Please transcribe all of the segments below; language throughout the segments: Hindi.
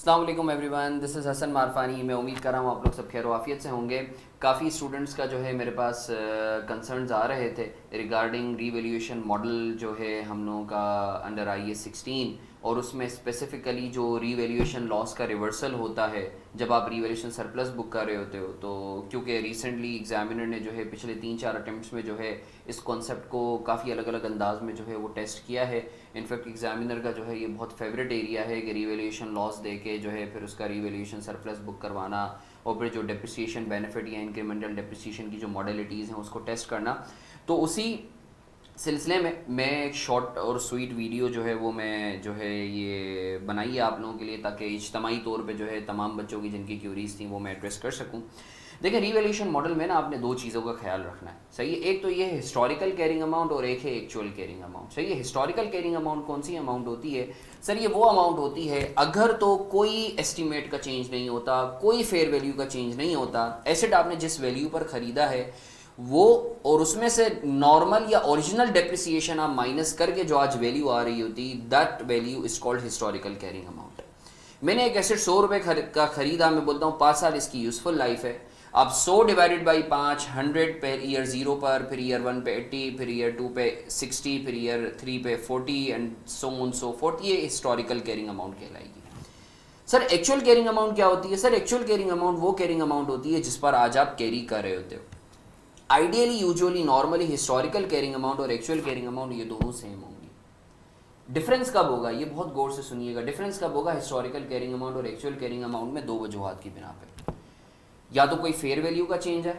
अस्सलाम वालेकुम एवरीवन, दिस इज़ हसन मारफानी। मैं उम्मीद कर रहा हूँ आप लोग सब खैर वाफियत से होंगे। काफ़ी स्टूडेंट्स का जो है मेरे पास कंसर्न्स आ रहे थे रिगार्डिंग रीवैल्यूएशन मॉडल जो है हम लोगों का अंडर IAS 16, और उसमें स्पेसिफ़िकली जो रीवैल्यूएशन लॉस का रिवर्सल होता है जब आप रीवैल्यूएशन सरप्लस बुक कर रहे होते हो। तो क्योंकि रिसेंटली एग्जामिनर ने जो है पिछले 3-4 अटैम्प्ट्स में जो है इस कॉन्सेप्ट को काफ़ी अलग अलग अंदाज में जो है वो टेस्ट किया है। इनफैक्ट एग्जामिनर का जो है ये बहुत फेवरेट एरिया है कि रीवैल्यूएशन लॉस दे के जो है फिर उसका रीवैल्यूएशन सरप्लस बुक करवाना, और फिर जो डेप्रिसिएशन बेनिफिट या इंक्रीमेंटल डेप्रिसिएशन की जो मॉडलिटीज़ हैं उसको टेस्ट करना। तो उसी सिलसिले में मैं एक शॉर्ट और स्वीट वीडियो जो है वो मैं जो है ये बनाई है आप लोगों के लिए, ताकि इज्तमाही तौर पे जो है तमाम बच्चों की जिनकी क्यूरीज थी वो मैं एड्रेस कर सकूं। देखिए, रीवैल्यूएशन मॉडल में ना आपने दो चीज़ों का ख्याल रखना है, सही है। एक तो ये है हिस्टोरिकल कैरिंग अमाउंट और एक है एक्चुअल कैरिंग अमाउंट, सही है। हिस्टोरिकल कैरिंग अमाउंट कौन सी अमाउंट होती है? सर ये वो अमाउंट होती है अगर तो कोई एस्टिमेट का चेंज नहीं होता, कोई फेयर वैल्यू का चेंज नहीं होता, एसेट आपने जिस वैल्यू पर ख़रीदा है वो, और उसमें से नॉर्मल या ओरिजिनल डेप्रिसिएशन आप माइनस करके जो आज वैल्यू आ रही होती, that value is called historical carrying amount. मैंने एक एसेट 100 रुपये का खरीदा, मैं बोलता हूँ 5 साल इसकी यूजफुल लाइफ है। अब 100 डिवाइडेड बाई 5, 100 पे ईयर 0 पर, फिर ईयर 1 पे 80, फिर ईयर 2 पे 60, फिर ईयर 3 पे 40 and so on so forth, ये हिस्टोरिकल कैरिंग अमाउंट कहलाएगी। सर एक्चुअल कैरिंग अमाउंट क्या होती है? सर एक्चुअल कैरिंग अमाउंट वो कैरिंग अमाउंट होती है जिस पर आज आप कैरी कर रहे होते हो। Ideally, usually, normally historical carrying amount और एक्चुअल कैरिंग अमाउंट ये दोनों सेम होंगी। डिफरेंस कब होगा, ये बहुत गौर से सुनिएगा। डिफरेंस कब होगा हिस्टोरिकल कैरिंग अमाउंट और एक्चुअल कैरिंग अमाउंट में? दो वजूहात की बिना पे। या तो कोई फेयर वैल्यू का चेंज है,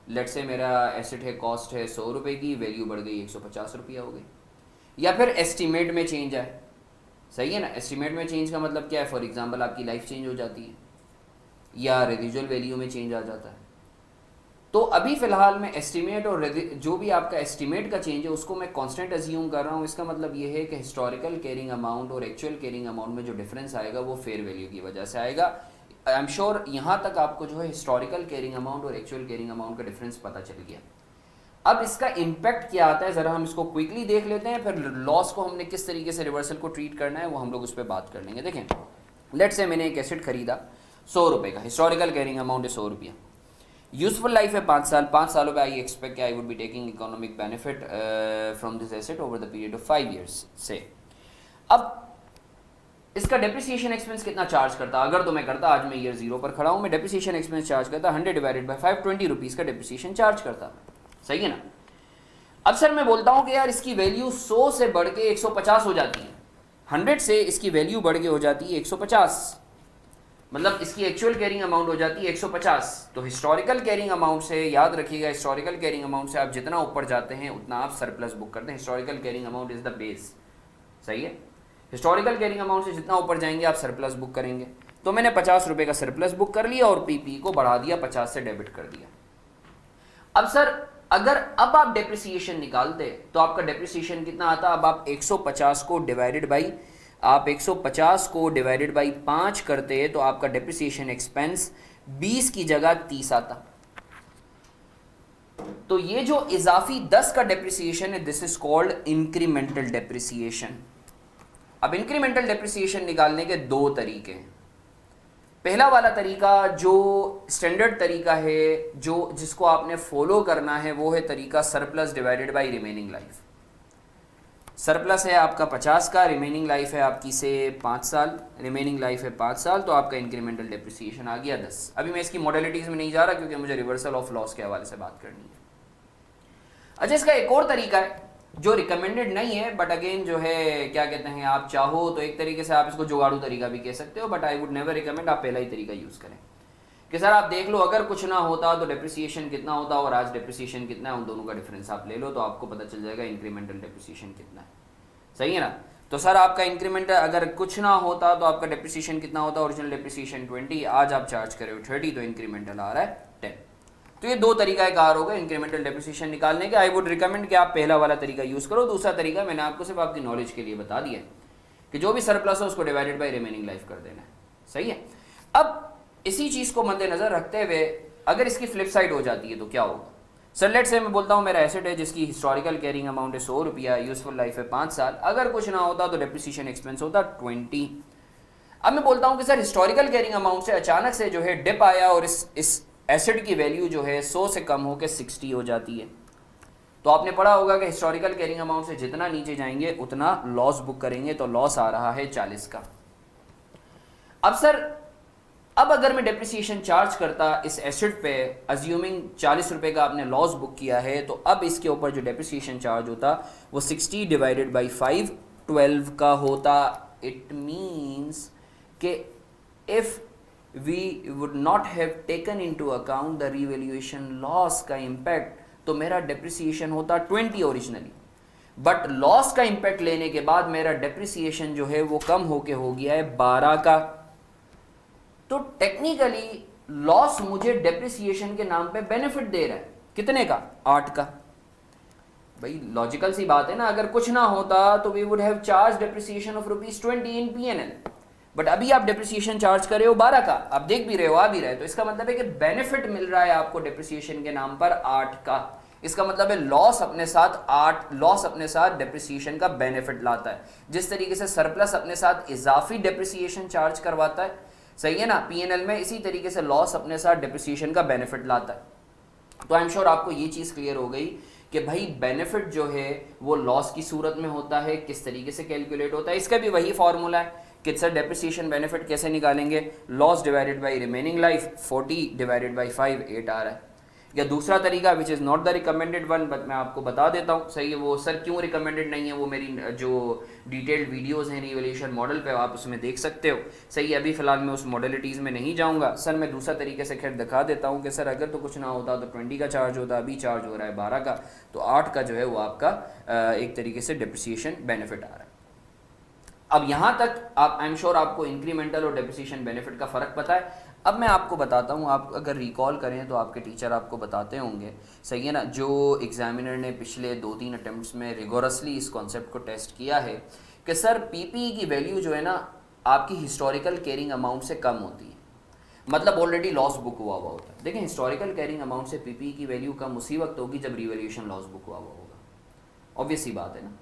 लेट से मेरा एसेट है, कॉस्ट है 100 रुपये की, वैल्यू बढ़ गई 150 रुपया हो गई। या फिर एस्टिमेट में चेंज है, सही है ना। एस्टिमेट में चेंज का मतलब क्या है? फॉर एग्जाम्पल आपकी लाइफ चेंज हो जाती है, या रेजिजुअल वैल्यू में चेंज आ जाता है। तो अभी फ़िलहाल मैं एस्टिमेट और जो भी आपका एस्टिमेट का चेंज है उसको मैं कांस्टेंट अज्यूम कर रहा हूँ। इसका मतलब ये है कि हिस्टोरिकल कैरिंग अमाउंट और एक्चुअल कैरिंग अमाउंट में जो डिफरेंस आएगा वो फेयर वैल्यू की वजह से आएगा। आई एम श्योर यहाँ तक आपको जो है हिस्टोरिकल कैरिंग अमाउंट और एक्चुअल कैरिंग अमाउंट का डिफरेंस पता चल गया। अब इसका इम्पैक्ट क्या आता है ज़रा हम इसको क्विकली देख लेते हैं, फिर लॉस को हमने किस तरीके से रिवर्सल को ट्रीट करना है वो हम लोग उस पर बात कर लेंगे। देखें, लेट से मैंने एक एसेट खरीदा 100 रुपये का, हिस्टोरिकल कैरिंग अमाउंट है 100 रुपया, यूजफुल लाइफ है 5 साल। 5 सालों पे I expect I would be taking economic benefit from this asset over the period of 5 years से। अब इसका डेप्रिसिएशन एक्सपेंस कितना चार्ज करता? अगर तो मैं करता, आज मैं ईयर 0 पर खड़ा हूँ, मैं डेप्रिसिएशन एक्सपेंस चार्ज करता 100 डिवाइडेड बाई 5, 20 रुपीज़ का डेप्रिसिएशन चार्ज करता, सही है ना। अब सर मैं बोलता हूँ कि यार इसकी वैल्यू 100 से बढ़ के 150 हो जाती है, 100 से इसकी वैल्यू बढ़ के हो जाती है 150, मतलब इसकी एक्चुअल कैरिंग अमाउंट हो जाती है 150। तो हिस्टोरिकल कैरिंग अमाउंट से, याद रखिएगा, हिस्टोरिकल कैरिंग अमाउंट से आप जितना ऊपर जाते हैं उतना आप सरप्लस बुक करते हैं। Historical carrying amount is the base, सही है। हिस्टोरिकल कैरिंग अमाउंट से जितना ऊपर जाएंगे आप सरप्लस बुक करेंगे। तो मैंने 50 रुपये का सरप्लस बुक कर लिया और पीपी को बढ़ा दिया, 50 से डेबिट कर दिया। अब सर अगर अब आप डेप्रिसिएशन निकालते तो आपका डेप्रिसिएशन कितना आता? अब आप 150 को डिवाइडेड बाई, आप 150 को डिवाइडेड बाई 5 करते तो आपका डेप्रिसिएशन एक्सपेंस 20 की जगह 30 आता। तो ये जो इजाफी 10 का डेप्रिसिएशन है, this is called incremental depreciation. अब इंक्रीमेंटल डेप्रिसिएशन निकालने के दो तरीके हैं। पहला वाला तरीका जो स्टैंडर्ड तरीका है, जो जिसको आपने फॉलो करना है, वो है तरीका surplus divided by remaining life. Surplus है आपका 50 का, रिमेनिंग लाइफ है आपकी से 5 साल, रिमेनिंग लाइफ है 5 साल, तो आपका इंक्रीमेंटल डेप्रिसिएशन आ गया 10। अभी मैं इसकी मॉडलिटीज़ में नहीं जा रहा क्योंकि मुझे रिवर्सल ऑफ लॉस के हवाले से बात करनी है। अच्छा, इसका एक और तरीका है जो रिकमेंडेड नहीं है, बट अगेन जो है क्या कहते हैं, आप चाहो तो एक तरीके से आप इसको जुगाड़ू तरीका भी कह सकते हो, but I would never recommend आप पहला ही तरीका यूज़ करें कि सर आप देख लो अगर कुछ ना होता तो डेप्रिसिएशन कितना होता और आज डेप्रिसिएशन कितना है, उन दोनों का डिफरेंस आप ले लो तो आपको पता चल जाएगा इंक्रीमेंटल डेप्रिसिएशन कितना है, सही है ना। तो सर आपका इंक्रीमेंटल अगर कुछ ना होता तो आपका डेप्रिसिएशन कितना होता? ओरिजिनल डेप्रिसिएशन 20, आज आप चार्ज कर रहे हो 30, तो इंक्रीमेंटल आ रहा है 10। तो ये दो तरीका कार होगा इंक्रीमेंटल डेप्रिसिएशन निकालने के। आई वुड रिकमेंड कि आप पहला वाला तरीका यूज़ करो। दूसरा तरीका मैंने आपको सिर्फ आपकी नॉलेज के लिए बता दिया कि जो भी सरप्लस है उसको डिवाइडेड बाई रिमेनिंग लाइफ कर देना है, सही है। अब इसी चीज़ को मद्देनजर रखते हुए अगर इसकी फ्लिप साइड हो जाती है तो क्या होगा? सर लेट से मैं बोलता हूँ मेरा एसेट है जिसकी हिस्टोरिकल कैरिंग अमाउंट है 100 रुपया, यूजफुल लाइफ है 5 साल, अगर कुछ ना होता तो डेप्रिसिएशन एक्सपेंस होता 20। अब मैं बोलता हूं कि सर हिस्टोरिकल कैरिंग अमाउंट से अचानक से जो है डिप आया और इस एसेट की वैल्यू जो है 100 से कम होकर 60 हो जाती है। तो आपने पढ़ा होगा कि हिस्टोरिकल कैरिंग अमाउंट से जितना नीचे जाएंगे उतना लॉस बुक करेंगे, तो लॉस आ रहा है 40 का। अब सर अब अगर मैं डेप्रिसिएशन चार्ज करता इस एसेट पे, अज्यूमिंग 40 रुपए का आपने लॉस बुक किया है, तो अब इसके ऊपर जो डेप्रिसिएशन चार्ज होता वो 60 डिवाइडेड बाई 5 12 का होता। इट मीन्स कि if we would not have taken into account the revaluation loss का इम्पैक्ट, तो मेरा डेप्रिसिएशन होता 20 ओरिजिनली, बट लॉस का इम्पैक्ट लेने के बाद मेरा डेप्रिसिएशन जो है वो कम होके हो गया है 12 का। तो टेक्निकली लॉस मुझे डेप्रिसिएशन के नाम पे बेनिफिट दे रहा है, कितने का? 8 का। भाई लॉजिकल सी बात है ना, अगर कुछ ना होता तो we would have charge depreciation of ₹20 in PNL, but अभी आप डेप्रिसिएशन चार्ज कर रहे हो 12 का, आप देख भी रहे हो, आ भी रहे हो, तो इसका मतलब है कि बेनिफिट मिल रहा है आपको डेप्रिसिएशन के नाम पर 8 का। इसका मतलब है लॉस अपने साथ डेप्रिसिएशन का बेनिफिट लाता है। जिस तरीके से सरप्लस अपने साथ इजाफी डेप्रिसिएशन चार्ज करवाता है, सही है ना, पीएनएल में, इसी तरीके से लॉस अपने साथ डेप्रिसिएशन का बेनिफिट लाता है। तो आई एम श्योर आपको ये चीज क्लियर हो गई कि भाई बेनिफिट जो है वो लॉस की सूरत में होता है, किस तरीके से कैलकुलेट होता है। इसका भी वही फॉर्मूला है कि सर डेप्रिसिएशन बेनिफिट कैसे निकालेंगे, loss divided by remaining life, 40 divided by 5 8 आ रहा है। या दूसरा तरीका which is not the recommended one, but मैं आपको बता देता हूँ, सही है, वो सर क्यों रिकमेंडेड नहीं है, वो मेरी जो डिटेल्ड वीडियोस हैं रिवैल्यूएशन मॉडल पे, आप उसमें देख सकते हो, सही है। अभी फिलहाल मैं उस मॉडलिटीज़ में नहीं जाऊँगा सर, मैं दूसरा तरीके से खैर दिखा देता हूँ कि सर अगर तो कुछ ना होता तो 20 का चार्ज होता, अभी चार्ज हो रहा है 12 का, तो 8 का जो है वो आपका एक तरीके से डेप्रिसिएशन बेनिफिट आ रहा है। अब यहाँ तक आप, आई एम श्योर आपको इंक्रीमेंटल और डेप्रिसिएशन बेनिफिट का फ़र्क पता है। अब मैं आपको बताता हूँ, आप अगर रिकॉल करें तो आपके टीचर आपको बताते होंगे, सही है ना, जो एग्जामिनर ने पिछले 2-3 अटेम्प्ट्स में रिगोरसली इस कॉन्सेप्ट को टेस्ट किया है कि सर पीपीई की वैल्यू जो है ना आपकी हिस्टोरिकल कैरिंग अमाउंट से कम होती है, मतलब ऑलरेडी लॉस बुक हुआ होता है। देखिए हिस्टोरिकल कैरिंग अमाउंट से पीपीई की वैल्यू कम उसी वक्त होगी जब रिवैल्यूएशन लॉस बुक हुआ होगा, ऑब्वियस सी बात है ना।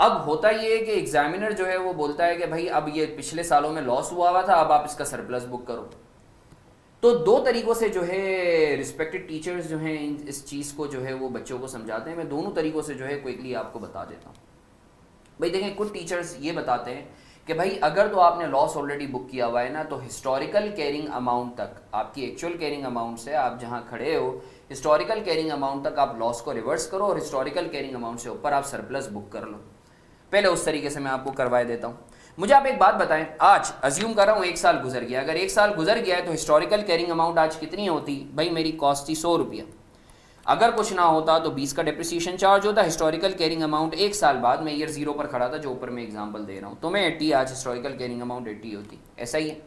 अब होता ये है कि एग्जामिनर जो है वो बोलता है कि भाई अब ये पिछले सालों में लॉस हुआ था, अब आप इसका सरप्लस बुक करो। तो दो तरीकों से जो है रिस्पेक्टेड टीचर्स जो हैं इस चीज़ को जो है वो बच्चों को समझाते हैं। मैं दोनों तरीकों से जो है क्विकली आपको बता देता हूँ। भाई देखें, कुछ टीचर्स ये बताते हैं कि भाई अगर तो आपने लॉस ऑलरेडी बुक किया हुआ है ना, तो हिस्टोरिकल कैरिंग अमाउंट तक, आपकी एक्चुअल कैरिंग अमाउंट से आप जहाँ खड़े हो, हिस्टोरिकल कैरिंग अमाउंट तक आप लॉस को रिवर्स करो और हिस्टोरिकल कैरिंग अमाउंट से ऊपर आप सरप्लस बुक कर लो। पहले उस तरीके से मैं आपको करवाए देता हूँ। मुझे आप एक बात बताएं, आज अज्यूम कर रहा हूँ 1 साल गुजर गया, अगर 1 साल गुजर गया है तो हिस्टोरिकल कैरिंग अमाउंट आज कितनी होती? भाई मेरी कॉस्ट थी 100 रुपया, अगर कुछ ना होता तो 20 का डेप्रिसिएशन चार्ज होता। हिस्टोरिकल कैरिंग अमाउंट 1 साल बाद, मैं ईयर 0 पर खड़ा था जो ऊपर मैं एग्जाम्पल दे रहा हूँ, तो मैं 80, आज हिस्टोरिकल कैरिंग अमाउंट 80 होती, ऐसा ही है।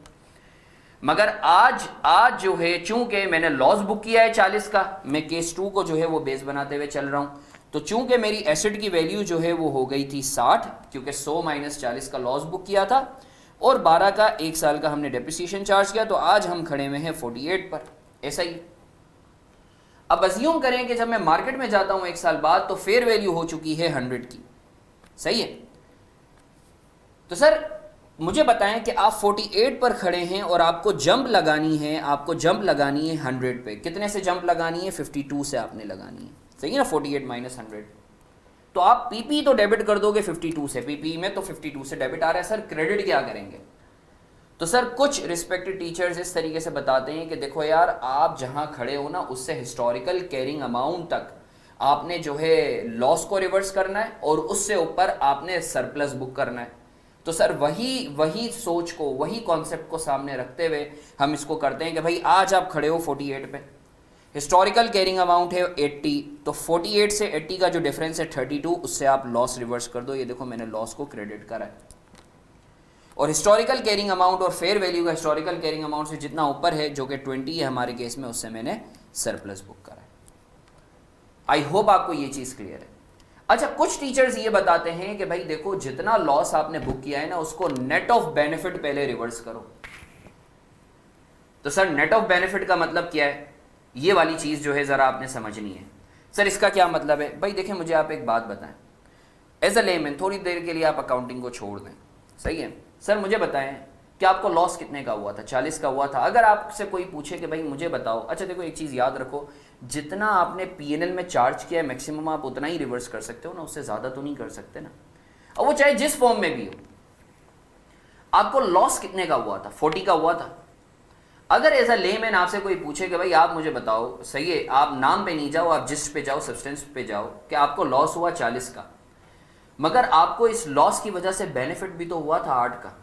मगर आज जो है चूंकि मैंने लॉस बुक किया है 40 का, मैं केस 2 को जो है वो बेस बनाते हुए चल रहा हूँ, तो चूंकि मेरी एसेट की वैल्यू जो है वो हो गई थी 60, क्योंकि 100 माइनस 40 का लॉस बुक किया था और 12 का 1 साल का हमने डेप्रिसिएशन चार्ज किया, तो आज हम खड़े हुए हैं 48 पर, ऐसा ही। अब अज्यूम करें कि जब मैं मार्केट में जाता हूं 1 साल बाद तो फेयर वैल्यू हो चुकी है 100 की, सही है। तो सर मुझे बताएं कि आप 48 पर खड़े हैं और आपको जंप लगानी है 100 पे। कितने से जंप लगानी है? 52 से आपने लगानी है, सही है ना, 48 माइनस 100। तो आप पीपी तो डेबिट कर दोगे 52 से, पीपी में तो 52 से डेबिट आ रहा है, सर क्रेडिट क्या करेंगे? तो सर कुछ रिस्पेक्टेड टीचर्स इस तरीके से बताते हैं कि देखो यार, आप जहां खड़े हो ना उससे हिस्टोरिकल कैरिंग अमाउंट तक आपने जो है लॉस को रिवर्स करना है और उससे ऊपर आपने सरप्लस बुक करना है। तो सर वही सोच को, वही कॉन्सेप्ट को सामने रखते हुए हम इसको करते हैं कि भाई आज आप खड़े हो 48 पे, हिस्टोरिकल कैरिंग अमाउंट है 80, तो 48 से 80 का जो डिफरेंस है 32, उससे आप लॉस रिवर्स कर दो। ये देखो मैंने लॉस को क्रेडिट करा है, और हिस्टोरिकल कैरिंग अमाउंट और फेयर वैल्यू का हिस्टोरिकल कैरिंग अमाउंट से जितना ऊपर है, जो कि 20 है हमारे केस में, उससे मैंने सरप्लस बुक करा है। आई होप आपको ये चीज क्लियर है। अच्छा, कुछ टीचर्स ये बताते हैं कि भाई देखो, जितना लॉस आपने बुक किया है ना उसको नेट ऑफ बेनिफिट पहले रिवर्स करो। तो सर नेट ऑफ बेनिफिट का मतलब क्या है? ये वाली चीज जो है जरा आपने समझनी है। सर इसका क्या मतलब है? भाई देखिए, मुझे आप एक बात बताएं, एज अ लेमैन, थोड़ी देर के लिए आप अकाउंटिंग को छोड़ दें, सही है। सर मुझे बताएं, कि आपको लॉस कितने का हुआ था, 40 का हुआ था। अगर आपसे कोई पूछे कि भाई मुझे बताओ, अच्छा देखो एक चीज़ याद रखो, जितना आपने पीएनएल में चार्ज किया है मैक्सिमम आप उतना ही रिवर्स कर सकते हो ना, उससे ज़्यादा तो नहीं कर सकते ना, और वो चाहे जिस फॉर्म में भी हो। आपको लॉस कितने का हुआ था, 40 का हुआ था। अगर एज अ लेमैन आपसे कोई पूछे कि भाई आप मुझे बताओ, सही है, आप नाम पे नहीं जाओ, आप जिस पे जाओ, सब्सटेंस पे जाओ, कि आपको लॉस हुआ 40 का, मगर आपको इस लॉस की वजह से बेनिफिट भी तो हुआ था 8 का।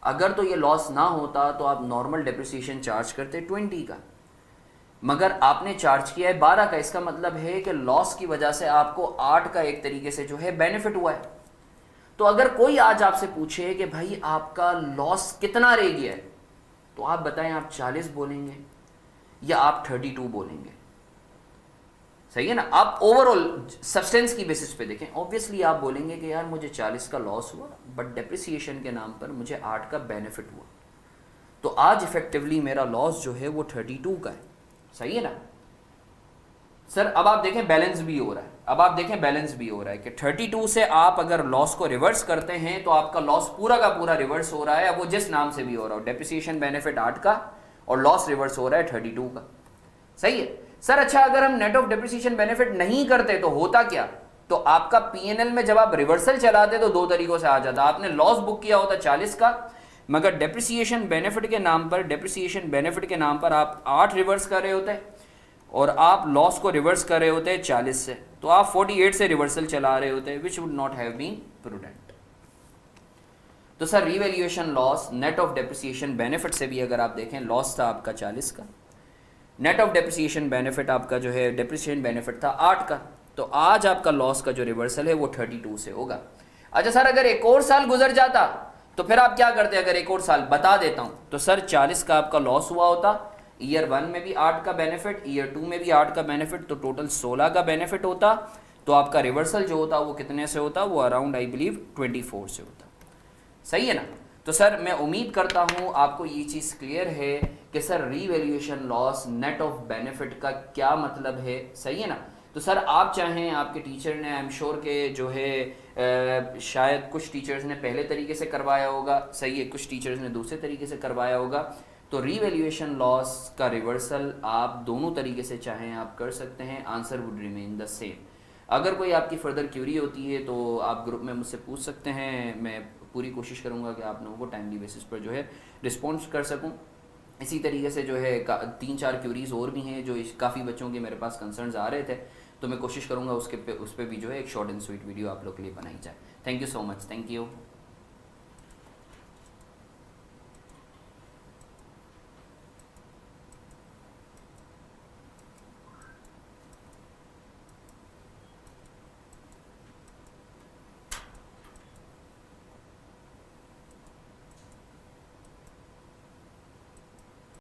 अगर तो ये लॉस ना होता तो आप नॉर्मल डेप्रिसिएशन चार्ज करते 20 का, मगर आपने चार्ज किया है 12 का। इसका मतलब है कि लॉस की वजह से आपको 8 का एक तरीके से जो है बेनिफिट हुआ है। तो अगर कोई आज आपसे पूछे कि भाई आपका लॉस कितना रह गया है, तो आप बताएं, आप 40 बोलेंगे या आप 32 बोलेंगे? सही है ना। आप ओवरऑल सब्सटेंस की बेसिस पे देखें, ऑब्वियसली आप बोलेंगे कि यार मुझे 40 का लॉस हुआ बट डेप्रिसिएशन के नाम पर मुझे 8 का बेनिफिट हुआ, तो आज इफेक्टिवली मेरा लॉस जो है वो 32 का है। सही है ना सर। अब आप देखें बैलेंस भी हो रहा है, अब आप देखें बैलेंस भी हो रहा है कि 32 से आप अगर लॉस को रिवर्स करते हैं तो आपका लॉस पूरा का पूरा रिवर्स हो रहा है। अब वो जिस नाम से भी हो रहा हो, डेप्रिसिएशन बेनिफिट 8 का और लॉस रिवर्स हो रहा है 32 का। सही है सर। अच्छा अगर हम नेट ऑफ डेप्रिसिएशन बेनिफिट नहीं करते तो होता क्या? तो आपका पीएनएल में जब आप रिवर्सल चलाते तो 2 तरीकों से आ जाता। आपने लॉस बुक किया होता 40 का, मगर डेप्रिसिएशन बेनिफिट के नाम पर आप 8 रिवर्स कर रहे होते और आप लॉस को रिवर्स कर रहे होते 40 से, तो आप 48 से रिवर्सल चला रहे होते, which would not have been prudent. तो sir revaluation loss net of depreciation benefit से भी अगर आप देखें, लॉस था आपका 40 का, नेट ऑफ डेप्रिसिएशन बेनिफिट आपका जो है डेप्रिसिएशन बेनिफिट था 8 का, तो आज आपका लॉस का जो रिवर्सल है वो 32 से होगा। अच्छा सर अगर एक और साल गुजर जाता तो फिर आप क्या करते? अगर एक और साल बता देता हूं, तो सर 40 का आपका लॉस हुआ होता, ईयर 1 में भी 8 का बेनिफिट, ईयर 2 में भी 8 का बेनिफिट, तो टोटल 16 का बेनिफिट होता। तो आपका रिवर्सल जो होता वो कितने से होता? वो अराउंड आई बिलीव 24 से होता। सही है ना। तो सर मैं उम्मीद करता हूं आपको ये चीज़ क्लियर है कि sir revaluation loss net of benefit का क्या मतलब है। सही है ना। तो सर आप चाहें, आपके टीचर ने, आई एम श्योर के जो है शायद कुछ टीचर्स ने पहले तरीके से करवाया होगा, सही है, कुछ टीचर्स ने दूसरे तरीके से करवाया होगा। तो रीवैल्यूएशन लॉस का रिवर्सल आप दोनों तरीके से चाहें आप कर सकते हैं, answer would remain the same. अगर कोई आपकी फर्दर क्यूरी होती है तो आप ग्रुप में मुझसे पूछ सकते हैं, मैं पूरी कोशिश करूंगा कि आप लोगों को टाइमली बेसिस पर जो है रिस्पॉन्स कर सकूं। इसी तरीके से जो है 3-4 क्यूरीज और भी हैं जो काफ़ी बच्चों के मेरे पास कंसर्न्स आ रहे थे, तो मैं कोशिश करूंगा उस पर भी जो है एक शॉर्ट एंड स्वीट वीडियो आप लोग के लिए बनाई जाए। Thank you so much, thank you.